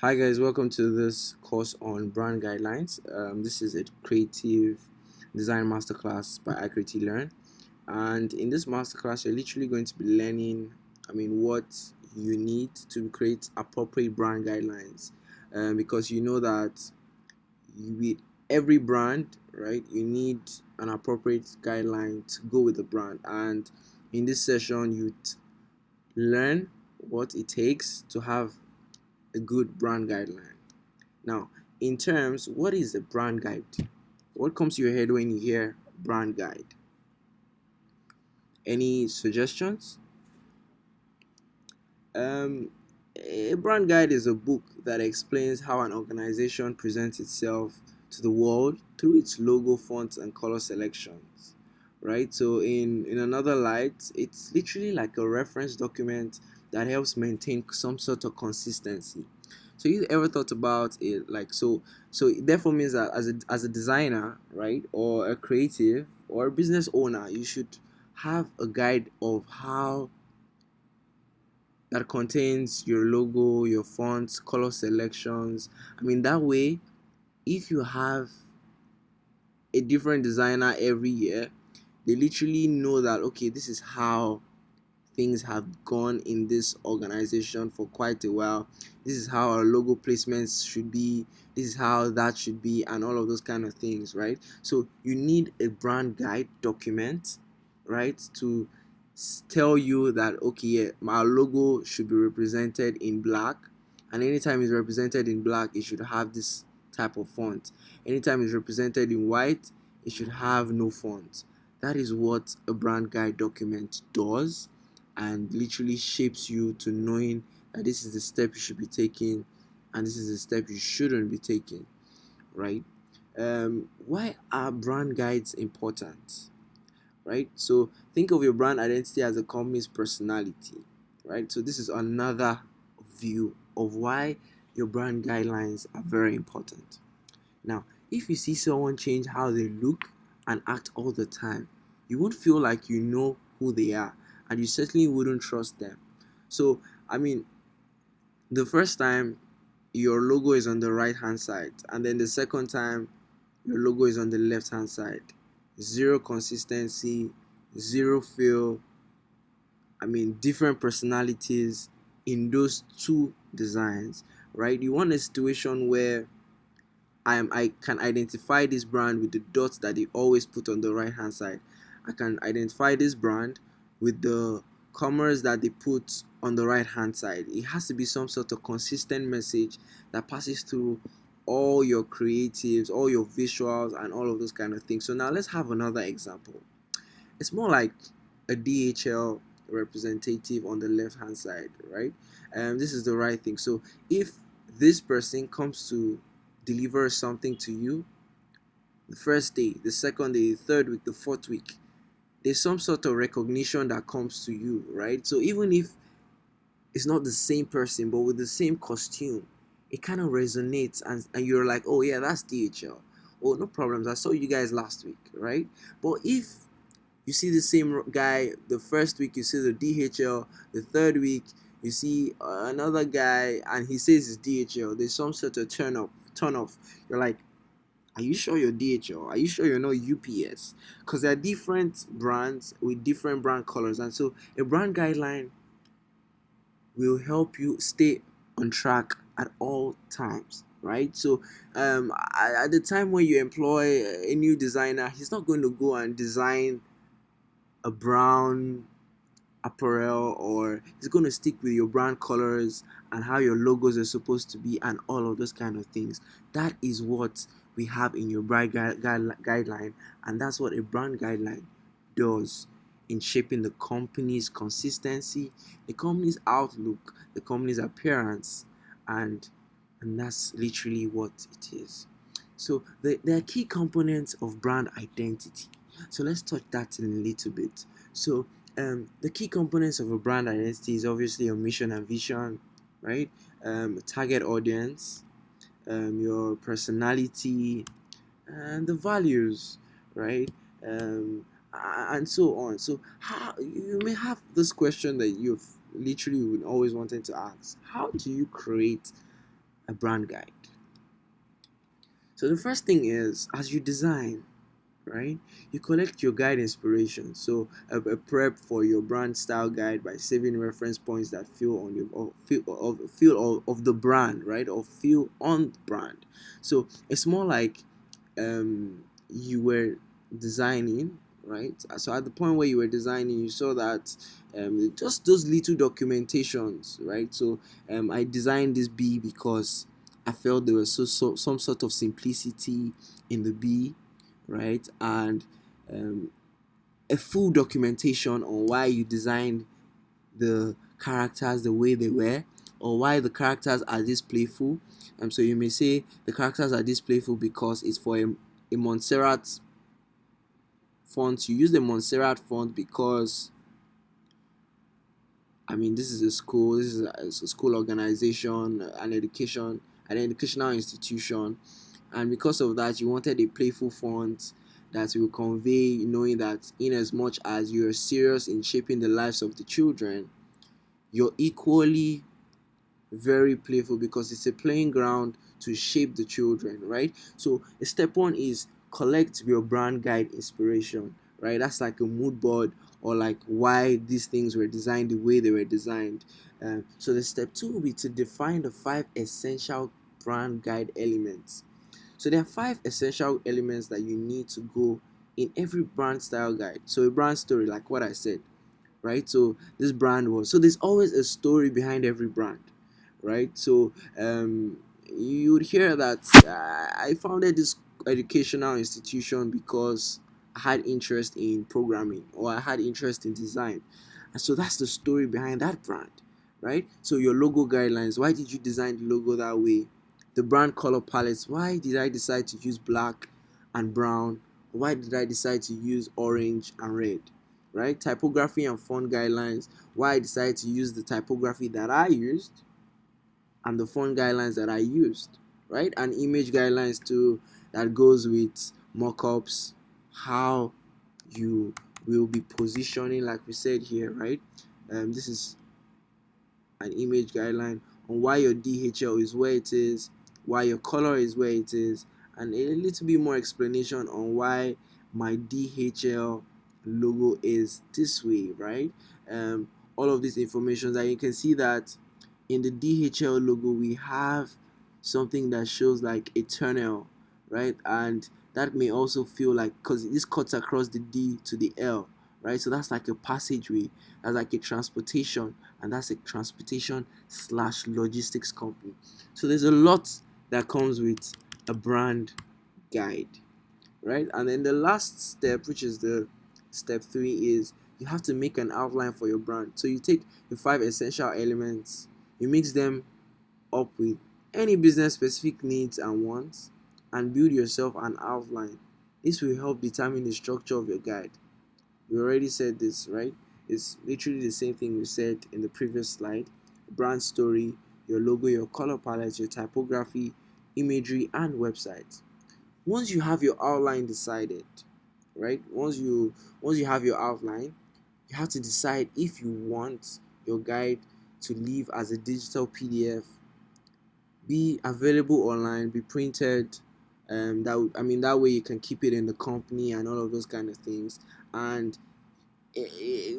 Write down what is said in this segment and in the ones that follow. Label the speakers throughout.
Speaker 1: Hi guys, welcome to this course on brand guidelines. This is a creative design masterclass by iCreativeLearn, and in this masterclass, you're literally going to be learning, what you need to create appropriate brand guidelines, because you know that with every brand, right, you need an appropriate guideline to go with the brand, and in this session, you learn what it takes to have a good brand guideline. Now, in terms, what is a brand guide? What comes to your head when you hear brand guide? Any suggestions? Um, a brand guide is a book that explains how an organization presents itself to the world through its logo, fonts, and color selections. Right? So, in another light, it's literally like a reference document that helps maintain some sort of consistency. So you ever thought about it like so it therefore means that as a designer, right, or a creative or a business owner, you should have a guide of how that contains your logo, your fonts, color selections. That way, if you have a different designer every year, they literally know that okay, this is how things have gone in this organization for quite a while. This is how our logo placements should be. This is how that should be, and all of those kind of things, right? So you need a brand guide document, right, to tell you that okay, yeah, my logo should be represented in black, and anytime it's represented in black, it should have this type of font. Anytime it's represented in white, it should have no font. That is what a brand guide document does, and literally shapes you to knowing that this is the step you should be taking and this is the step you shouldn't be taking, right? Why are brand guides important, right? So think of your brand identity as a company's personality, right? So this is another view of why your brand guidelines are very important. Now, if you see someone change how they look and act all the time, you won't feel like you know who they are, and you certainly wouldn't trust them. So, I mean, the first time your logo is on the right hand side, and then the second time your logo is on the left hand side, zero consistency, zero feel. Different personalities in those two designs, right? You want a situation where I can identify this brand with the dots that they always put on the right hand side. I can identify this brand with the commas that they put on the right hand side. It has to be some sort of consistent message that passes through all your creatives, all your visuals, and all of those kind of things. So now let's have another example. It's more like a DHL representative on the left hand side, right? This is the right thing. So if this person comes to deliver something to you the first day, the second day, the third week, the fourth week, there's some sort of recognition that comes to you, right? So even if it's not the same person but with the same costume, it kind of resonates, and you're like, oh yeah, that's DHL. Oh, no problems, I saw you guys last week, right? But if you see the same guy the first week, you see the DHL, the third week you see another guy and he says it's DHL, there's some sort of turn off. You're like, are you sure you're DHL? Are you sure you're not UPS? Because there are different brands with different brand colors, and so a brand guideline will help you stay on track at all times, right? So at the time when you employ a new designer, he's not going to go and design a brown apparel, or he's going to stick with your brand colors and how your logos are supposed to be and all of those kind of things. That is what we have in your brand guideline, and that's what a brand guideline does in shaping the company's consistency, the company's outlook, the company's appearance, and that's literally what it is. So there are key components of brand identity. So let's touch that in a little bit. So the key components of a brand identity is obviously your mission and vision, right? Target audience, your personality, and the values, right? And so on. So how you may have this question that you've literally would always wanted to ask: how do you create a brand guide. So the first thing is, as you design, right, you collect your guide inspiration. So a prep for your brand style guide by saving reference points that feel on your of the brand, right, or feel on the brand. So it's more like you were designing, right? So at the point where you were designing, you saw that just those little documentations, right? So I designed this bee because I felt there was some sort of simplicity in the bee, right? And um, a full documentation on why you designed the characters the way they were, or why the characters are this playful. So you may say the characters are this playful because it's for a Montserrat font. You use the Montserrat font because this is a school, this is a school organization, an educational institution, and because of that, you wanted a playful font that will convey, knowing that in as much as you're serious in shaping the lives of the children, you're equally very playful because it's a playing ground to shape the children, right? So step one is collect your brand guide inspiration, right? That's like a mood board, or like why these things were designed the way they were designed. So the step two will be to define the 5 essential brand guide elements. So there are 5 essential elements that you need to go in every brand style guide. So a brand story, like what I said, right? So this brand was, so there's always a story behind every brand, right? So you would hear that I founded this educational institution because I had interest in programming, or I had interest in design. And so that's the story behind that brand, right? So your logo guidelines, why did you design the logo that way? The brand color palettes, why did I decide to use black and brown? Why did I decide to use orange and red? Right? Typography and font guidelines, why I decided to use the typography that I used and the font guidelines that I used, right? And image guidelines too, that goes with mockups, how you will be positioning, like we said here, right? This is an image guideline on why your DHL is where it is, why your color is where it is, and a little bit more explanation on why my DHL logo is this way, right? All of these information that you can see that in the DHL logo we have something that shows like a tunnel, right? And that may also feel like, because this cuts across the D to the L, right? So that's like a passageway, that's like a transportation, and that's a transportation slash logistics company. So there's a lot that comes with a brand guide, right? And then the last step, which is the step three, is you have to make an outline for your brand. So you take the 5 essential elements, you mix them up with any business specific needs and wants, and build yourself an outline. This will help determine the structure of your guide. We already said this, right? It's literally the same thing we said in the previous slide. Brand story, your logo, your color palette, your typography, imagery, and website. Once you have your outline decided, right? Once you have your outline, you have to decide if you want your guide to live as a digital PDF, be available online, be printed. That way you can keep it in the company and all of those kind of things. And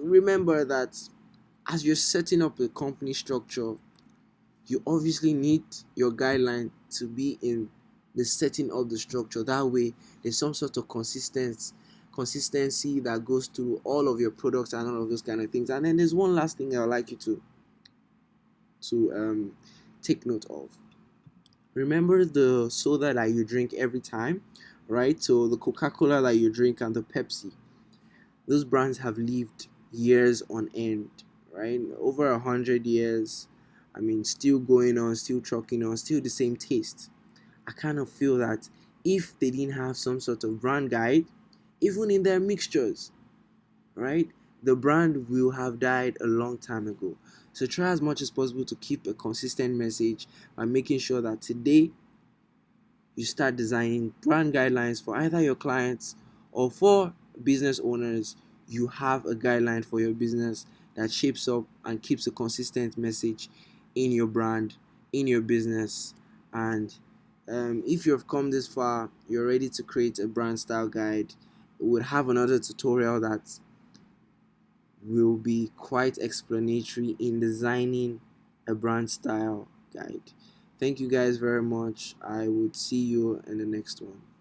Speaker 1: remember that as you're setting up the company structure, you obviously need your guideline to be in the setting of the structure. That way there's some sort of consistency that goes through all of your products and all of those kind of things. And then there's one last thing I would like you to take note of. Remember the soda that you drink every time, right? So the Coca-Cola that you drink and the Pepsi, those brands have lived years on end, right? Over 100 years. Still going on, still trucking on, still the same taste. I kind of feel that if they didn't have some sort of brand guide, even in their mixtures, right, the brand will have died a long time ago. So try as much as possible to keep a consistent message by making sure that today you start designing brand guidelines for either your clients or for business owners. You have a guideline for your business that shapes up and keeps a consistent message in your brand, in your business, And if you've come this far, you're ready to create a brand style guide. We would have another tutorial that will be quite explanatory in designing a brand style guide. Thank you guys very much. I would see you in the next one.